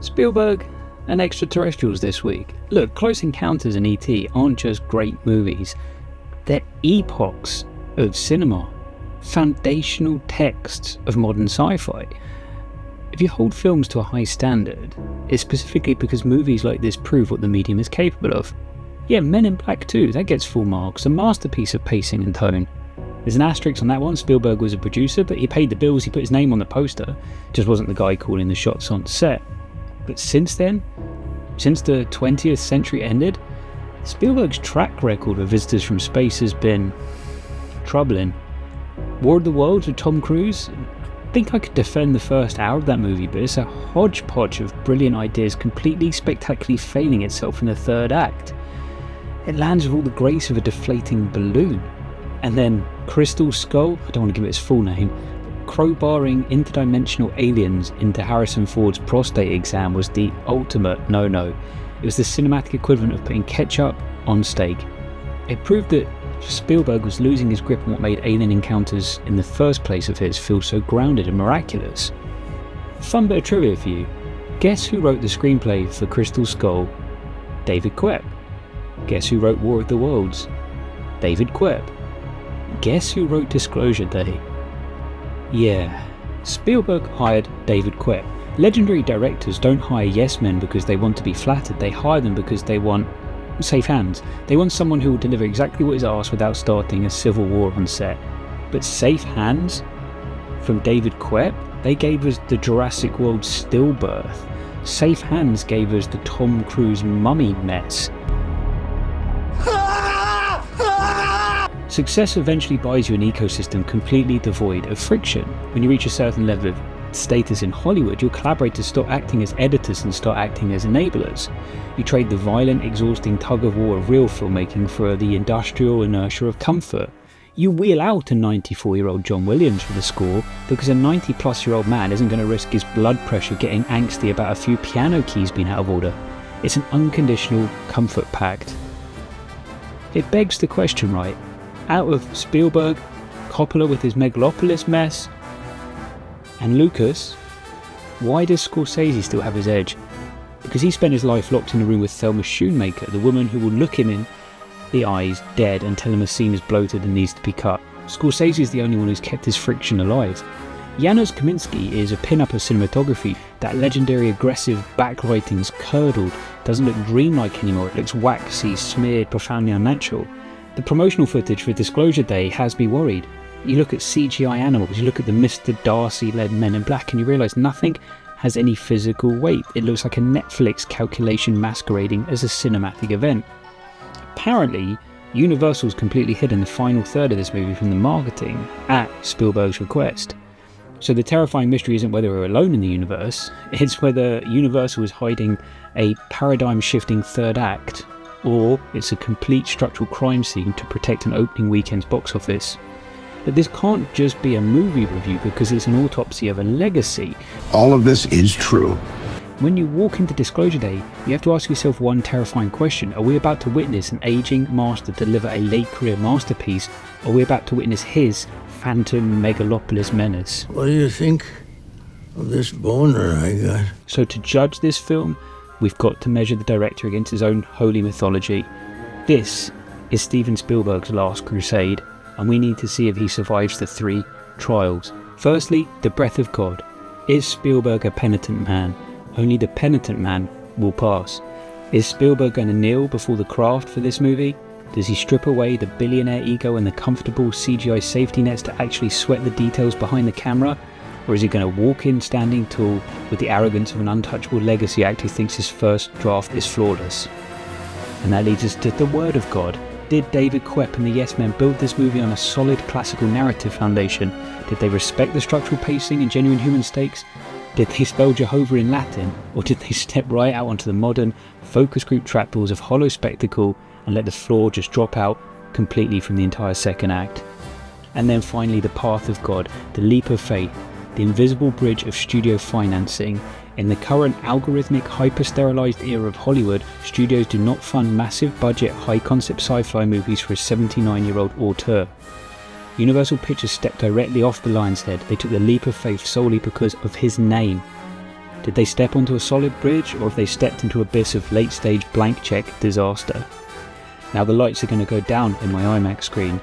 Spielberg and extraterrestrials this week. Look, Close Encounters and E.T. aren't just great movies, they're epochs of cinema, foundational texts of modern sci-fi. If you hold films to a high standard, it's specifically because movies like this prove what the medium is capable of. Yeah, Men in Black 2, that gets full marks, a masterpiece of pacing and tone. There's an asterisk on that one. Spielberg was a producer, but he paid the bills, he put his name on the poster, just wasn't the guy calling the shots on set. But since then, since the 20th century ended, Spielberg's track record of visitors from space has been troubling. War of the Worlds with Tom Cruise? I think I could defend the first hour of that movie, but it's a hodgepodge of brilliant ideas completely spectacularly failing itself in the third act. It lands with all the grace of a deflating balloon. And then Crystal Skull, I don't want to give it its full name, crowbarring interdimensional aliens into Harrison Ford's prostate exam was the ultimate no-no. It was the cinematic equivalent of putting ketchup on steak. It proved that Spielberg was losing his grip on what made Alien Encounters in the first place of his feel so grounded and miraculous. Fun bit of trivia for you. Guess who wrote the screenplay for Crystal Skull? David Koepp. Guess who wrote War of the Worlds? David Koepp. Guess who wrote Disclosure Day? Yeah, Spielberg hired David Koepp. Legendary directors don't hire yes men because they want to be flattered, they hire them because they want safe hands. They want someone who will deliver exactly what is asked without starting a civil war on set. But safe hands from David Koepp? They gave us the Jurassic World stillbirth. Safe hands gave us the Tom Cruise mummy mess. Success eventually buys you an ecosystem completely devoid of friction. When you reach a certain level of status in Hollywood, your collaborators stop acting as editors and start acting as enablers. You trade the violent, exhausting tug-of-war of real filmmaking for the industrial inertia of comfort. You wheel out a 94-year-old John Williams for the score because a 90-plus-year-old man isn't going to risk his blood pressure getting angsty about a few piano keys being out of order. It's an unconditional comfort pact. It begs the question, right? Out of Spielberg, Coppola with his Megalopolis mess, and Lucas, why does Scorsese still have his edge? Because he spent his life locked in a room with Thelma Schoonmaker, the woman who will look him in the eyes dead and tell him a scene is bloated and needs to be cut. Scorsese is the only one who's kept his friction alive. Janusz Kaminski is a pin-up of cinematography. That legendary aggressive backlighting's curdled, doesn't look dreamlike anymore, it looks waxy, smeared, profoundly unnatural. The promotional footage for Disclosure Day has me worried. You look at CGI animals, you look at the Mr. Darcy-led Men in Black and you realise nothing has any physical weight. It looks like a Netflix calculation masquerading as a cinematic event. Apparently, Universal's completely hidden the final third of this movie from the marketing at Spielberg's request. So the terrifying mystery isn't whether we're alone in the universe, it's whether Universal is hiding a paradigm-shifting third act, or it's a complete structural crime scene to protect an opening weekend's box office. But this can't just be a movie review because it's an autopsy of a legacy. All of this is true. When you walk into Disclosure Day, you have to ask yourself one terrifying question. Are we about to witness an aging master deliver a late career masterpiece? Or are we about to witness his phantom megalopolis menace? What do you think of this boner I got? So to judge this film, we've got to measure the director against his own holy mythology. This is Steven Spielberg's last crusade, and we need to see if he survives the three trials. Firstly, the breath of God. Is Spielberg a penitent man? Only the penitent man will pass. Is Spielberg going to kneel before the craft for this movie? Does he strip away the billionaire ego and the comfortable CGI safety nets to actually sweat the details behind the camera? Or is he going to walk in standing tall with the arrogance of an untouchable legacy actor who thinks his first draft is flawless? And that leads us to the word of God. Did David Koepp and the Yes Men build this movie on a solid classical narrative foundation? Did they respect the structural pacing and genuine human stakes? Did they spell Jehovah in Latin? Or did they step right out onto the modern focus group trapdoors of hollow spectacle and let the floor just drop out completely from the entire second act? And then finally, the path of God, the leap of faith, the invisible bridge of studio financing. In the current algorithmic, hyper-sterilized era of Hollywood, studios do not fund massive budget, high-concept sci-fi movies for a 79-year-old auteur. Universal Pictures stepped directly off the lion's head. They took the leap of faith solely because of his name. Did they step onto a solid bridge, or have they stepped into an abyss of late-stage blank check disaster? Now the lights are going to go down in my IMAX screen,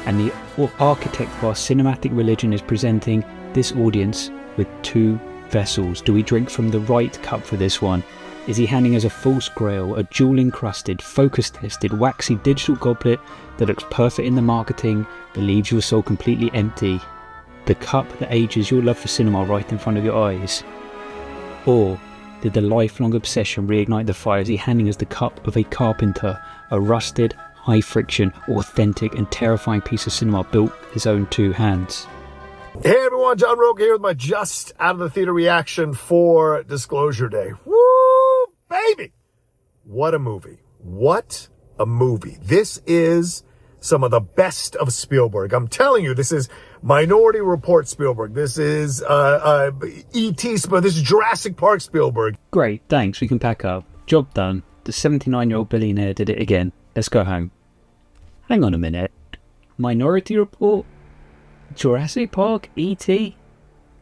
and the architect of our cinematic religion is presenting this audience with two vessels. Do we drink from the right cup for this one? Is he handing us a false grail, a jewel-encrusted, focus-tested, waxy digital goblet that looks perfect in the marketing, but leaves your soul completely empty? The cup that ages your love for cinema right in front of your eyes? Or did the lifelong obsession reignite the fire? Is he handing us the cup of a carpenter, a rusted, high-friction, authentic and terrifying piece of cinema built with his own two hands? Hey everyone, John Roque here with my just out of the theater reaction for Disclosure Day. Woo, baby! What a movie. What a movie. This is some of the best of Spielberg. I'm telling you, this is Minority Report Spielberg. This is E.T. Spielberg. This is Jurassic Park Spielberg. Great, thanks, we can pack up. Job done. The 79-year-old billionaire did it again. Let's go home. Hang on a minute. Minority Report? Jurassic Park? E.T.?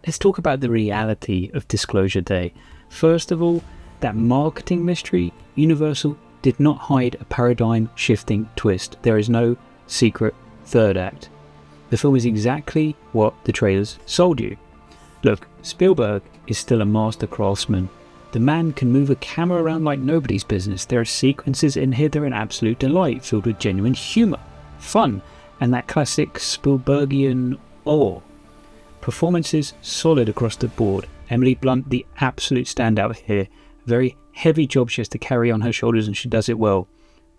Let's talk about the reality of Disclosure Day. First of all, that marketing mystery, Universal did not hide a paradigm-shifting twist. There is no secret third act. The film is exactly what the trailers sold you. Look, Spielberg is still a master craftsman. The man can move a camera around like nobody's business. There are sequences in here that are an absolute delight, filled with genuine humour, fun, and that classic Spielbergian awe. Performances solid across the board. Emily Blunt, the absolute standout here. Very heavy job she has to carry on her shoulders, and she does it well.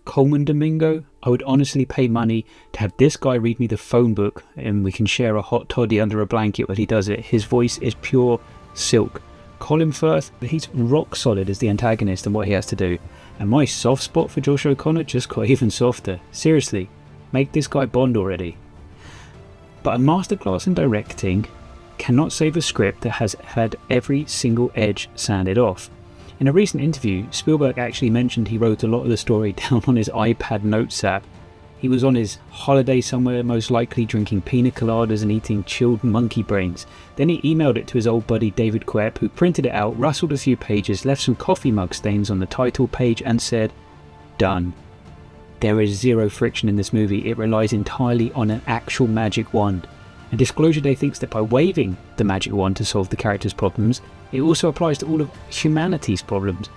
Coleman Domingo, I would honestly pay money to have this guy read me the phone book and we can share a hot toddy under a blanket while he does it. His voice is pure silk. Colin Firth, he's rock solid as the antagonist and what he has to do. And my soft spot for Josh O'Connor just got even softer. Seriously, make this guy Bond already. But a masterclass in directing cannot save a script that has had every single edge sanded off. In a recent interview, Spielberg actually mentioned he wrote a lot of the story down on his iPad Notes app. He was on his holiday somewhere, most likely drinking pina coladas and eating chilled monkey brains. Then he emailed it to his old buddy David Koepp, who printed it out, rustled a few pages, left some coffee mug stains on the title page and said, "Done." There is zero friction in this movie. It relies entirely on an actual magic wand. And Disclosure Day thinks that by waving the magic wand to solve the character's problems, it also applies to all of humanity's problems.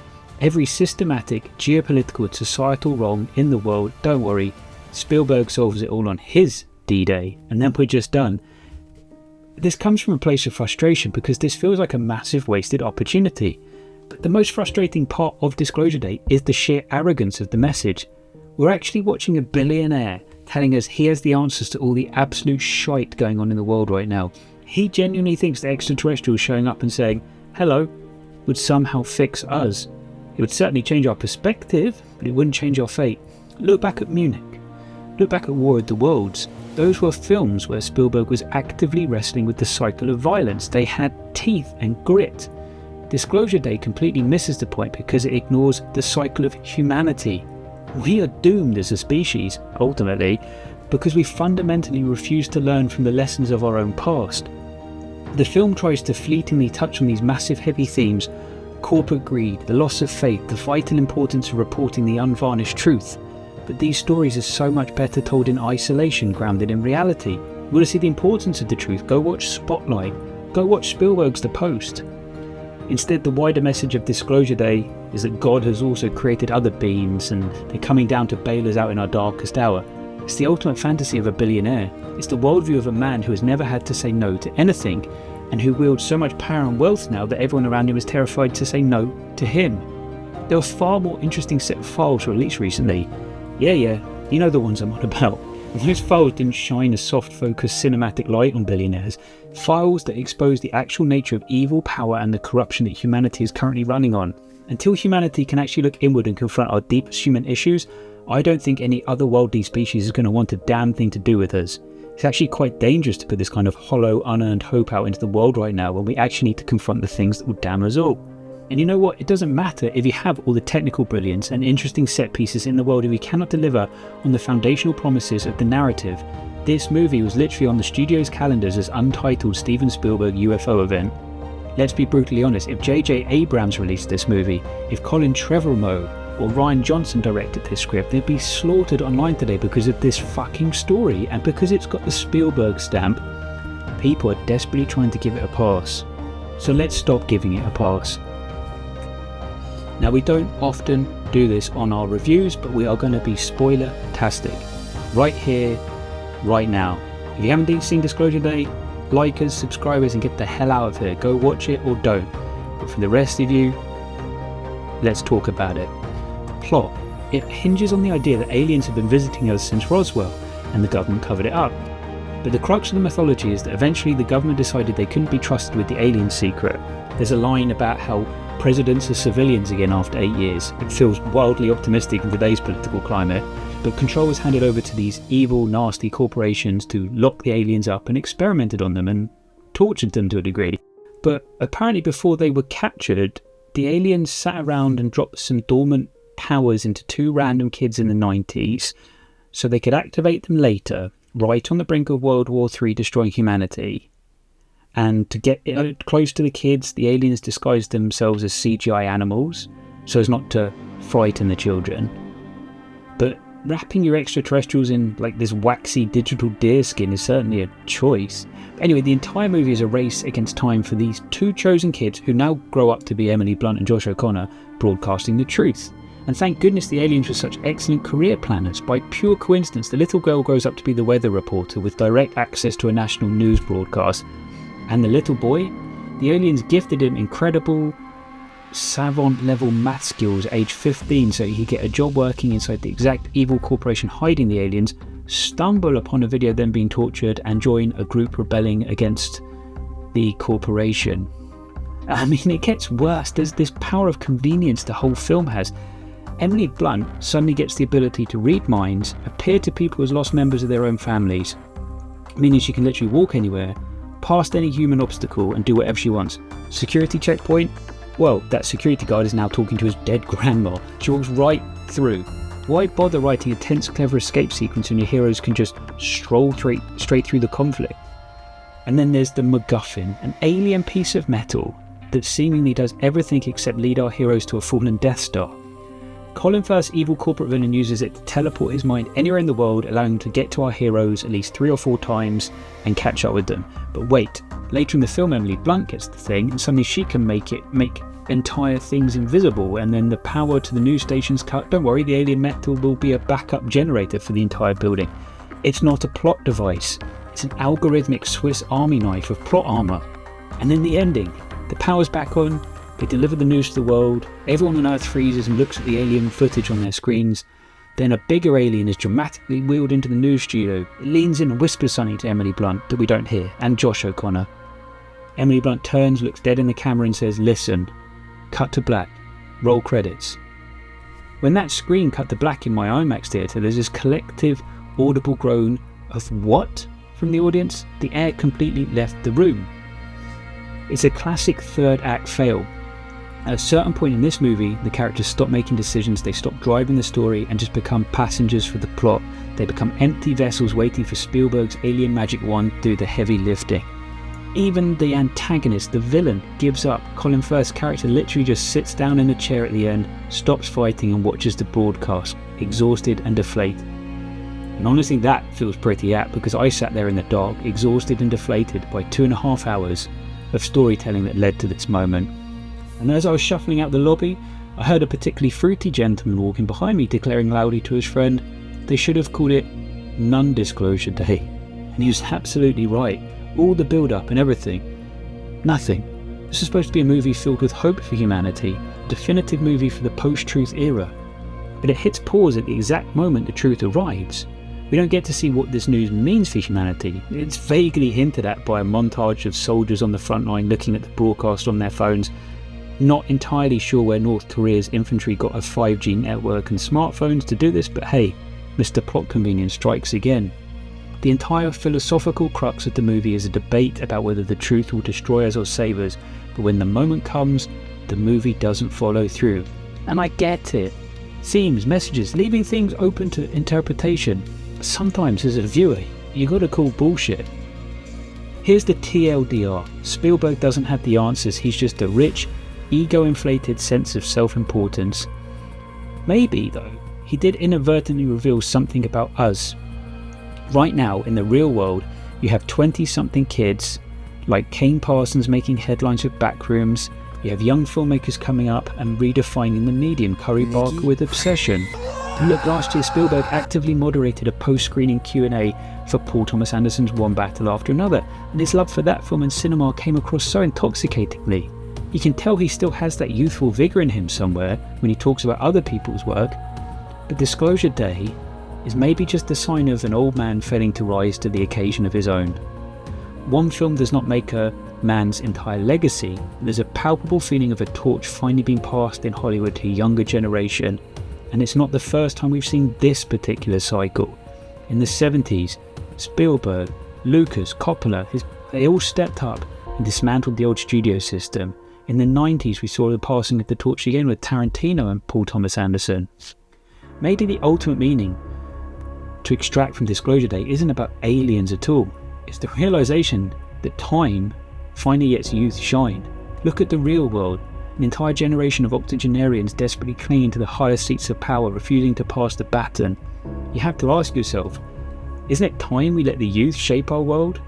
Every systematic, geopolitical and societal wrong in the world, don't worry, Spielberg solves it all on his D-Day, and then we're just done. This comes from a place of frustration because this feels like a massive wasted opportunity. But the most frustrating part of Disclosure Day is the sheer arrogance of the message. We're actually watching a billionaire telling us he has the answers to all the absolute shite going on in the world right now. He genuinely thinks the extraterrestrials showing up and saying, "Hello," would somehow fix us. It would certainly change our perspective, but it wouldn't change our fate. Look back at Munich. Look back at War of the Worlds. Those were films where Spielberg was actively wrestling with the cycle of violence. They had teeth and grit. Disclosure Day completely misses the point because it ignores the cycle of humanity. We are doomed as a species, ultimately, because we fundamentally refuse to learn from the lessons of our own past. The film tries to fleetingly touch on these massive heavy themes: corporate greed, the loss of faith, the vital importance of reporting the unvarnished truth. But these stories are so much better told in isolation, grounded in reality. You want to see the importance of the truth? Go watch Spotlight. Go watch Spielberg's The Post. Instead, the wider message of Disclosure Day is that God has also created other beings and they're coming down to bail us out in our darkest hour. It's the ultimate fantasy of a billionaire. It's the worldview of a man who has never had to say no to anything and who wields so much power and wealth now that everyone around him is terrified to say no to him. There were far more interesting set of files released recently. Yeah, you know the ones I'm on about. And those files didn't shine a soft focused cinematic light on billionaires. Files that expose the actual nature of evil, power and the corruption that humanity is currently running on. Until humanity can actually look inward and confront our deepest human issues, I don't think any otherworldly species is going to want a damn thing to do with us. It's actually quite dangerous to put this kind of hollow, unearned hope out into the world right now when we actually need to confront the things that will damn us all. And you know what? It doesn't matter if you have all the technical brilliance and interesting set pieces in the world if you cannot deliver on the foundational promises of the narrative. This movie was literally on the studio's calendars as untitled Steven Spielberg UFO event. let's be brutally honest, if J.J. Abrams released this movie, if Colin Trevorrow or Ryan Johnson directed this script, they'd be slaughtered online today because of this fucking story, and because it's got the Spielberg stamp, people are desperately trying to give it a pass. So let's stop giving it a pass. Now, we don't often do this on our reviews, but we are going to be spoiler-tastic. Right here, right now. If you haven't seen Disclosure Day, like us, subscribe us, and get the hell out of here. Go watch it or don't. But for the rest of you, let's talk about it. Plot. It hinges on the idea that aliens have been visiting us since Roswell, and the government covered it up. But the crux of the mythology is that eventually the government decided they couldn't be trusted with the alien secret. There's a line about how presidents are civilians again after 8 years. It feels wildly optimistic in today's political climate, but control was handed over to these evil, nasty corporations to lock the aliens up and experimented on them and tortured them to a degree. But apparently before they were captured, the aliens sat around and dropped some dormant powers into 2 random kids in the 90s so they could activate them later, right on the brink of World War III destroying humanity. And to get close to the kids, the aliens disguised themselves as CGI animals so as not to frighten the children. But wrapping your extraterrestrials in like this waxy digital deer skin is certainly a choice. Anyway, the entire movie is a race against time for these 2 chosen kids who now grow up to be Emily Blunt and Josh O'Connor, broadcasting the truth. And thank goodness the aliens were such excellent career planners. By pure coincidence, the little girl grows up to be the weather reporter with direct access to a national news broadcast. And the little boy, the aliens gifted him incredible savant level math skills at age 15 so he could get a job working inside the exact evil corporation hiding the aliens, stumble upon a video of them being tortured, and join a group rebelling against the corporation. I mean, it gets worse. There's this power of convenience the whole film has. Emily Blunt suddenly gets the ability to read minds, appear to people as lost members of their own families, meaning she can literally walk anywhere, past any human obstacle, and do whatever she wants. Security checkpoint? Well, that security guard is now talking to his dead grandma. She walks right through. Why bother writing a tense, clever escape sequence when your heroes can just stroll straight through the conflict? And then there's the MacGuffin, an alien piece of metal that seemingly does everything except lead our heroes to a fallen Death Star. Colin Firth's evil corporate villain uses it to teleport his mind anywhere in the world, allowing him to get to our heroes at least 3 or 4 times and catch up with them. But wait, later in the film Emily Blunt gets the thing, and suddenly she can make entire things invisible, and then the power to the news stations cut. Don't worry, the alien metal will be a backup generator for the entire building. It's not a plot device, it's an algorithmic Swiss army knife of plot armour. And then the ending, the power's back on, they deliver the news to the world, everyone on Earth freezes and looks at the alien footage on their screens. Then a bigger alien is dramatically wheeled into the news studio. It leans in and whispers something to Emily Blunt that we don't hear, and Josh O'Connor. Emily Blunt turns, looks dead in the camera and says, "Listen." Cut to black. Roll credits. When that screen cut to black in my IMAX theatre, there's this collective audible groan of "what?" from the audience. The air completely left the room. It's a classic third act fail. At a certain point in this movie, the characters stop making decisions, they stop driving the story and just become passengers for the plot. They become empty vessels waiting for Spielberg's alien magic wand to do the heavy lifting. Even the antagonist, the villain, gives up. Colin Firth's character literally just sits down in a chair at the end, stops fighting and watches the broadcast, exhausted and deflated. And honestly, that feels pretty apt, because I sat there in the dark, exhausted and deflated by 2.5 hours of storytelling that led to this moment. And as I was shuffling out the lobby, I heard a particularly fruity gentleman walking behind me declaring loudly to his friend, they should have called it Non-Disclosure Day. And he was absolutely right. All the build-up and everything. Nothing. This is supposed to be a movie filled with hope for humanity, a definitive movie for the post-truth era. But it hits pause at the exact moment the truth arrives. We don't get to see what this news means for humanity. It's vaguely hinted at by a montage of soldiers on the front line looking at the broadcast on their phones. Not entirely sure where North Korea's infantry got a 5G network and smartphones to do this, but hey, Mr. Plot Convenience strikes again. The entire philosophical crux of the movie is a debate about whether the truth will destroy us or save us, but when the moment comes, the movie doesn't follow through. And I get it. Themes, messages, leaving things open to interpretation. Sometimes as a viewer, you gotta call bullshit. Here's the TLDR. Spielberg doesn't have the answers, he's just a rich, ego-inflated sense of self-importance. Maybe, though, he did inadvertently reveal something about us. Right now, in the real world, you have 20-something kids, like Kane Parsons making headlines with Backrooms. You have young filmmakers coming up and redefining the medium, Curry Barker with Obsession. And look, last year Spielberg actively moderated a post-screening Q&A for Paul Thomas Anderson's One Battle After Another, and his love for that film and cinema came across so intoxicatingly. You can tell he still has that youthful vigour in him somewhere when he talks about other people's work, but Disclosure Day is maybe just a sign of an old man failing to rise to the occasion of his own. One film does not make a man's entire legacy. There's a palpable feeling of a torch finally being passed in Hollywood to a younger generation, and it's not the first time we've seen this particular cycle. In the 70s, Spielberg, Lucas, Coppola, they all stepped up and dismantled the old studio system. In the 90s, we saw the passing of the torch again with Tarantino and Paul Thomas Anderson. Maybe the ultimate meaning to extract from Disclosure Day isn't about aliens at all. It's the realization that time finally lets youth shine. Look at the real world. An entire generation of octogenarians desperately clinging to the higher seats of power, refusing to pass the baton. You have to ask yourself, isn't it time we let the youth shape our world?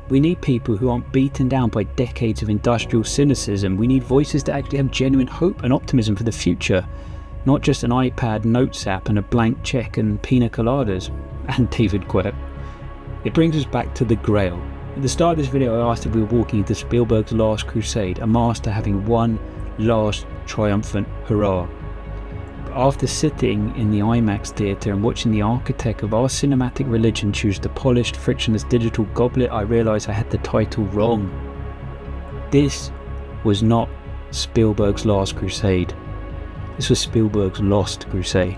We need people who aren't beaten down by decades of industrial cynicism. We need voices that actually have genuine hope and optimism for the future, not just an iPad notes app and a blank check and pina coladas. And David Quett. It brings us back to the Grail. At the start of this video I asked if we were walking into Spielberg's Last Crusade, a master having one last triumphant hurrah. But after sitting in the IMAX theatre and watching the architect of our cinematic religion choose the polished, frictionless digital goblet, I realised I had the title wrong. This was not Spielberg's Last Crusade. This was Spielberg's Lost Crusade.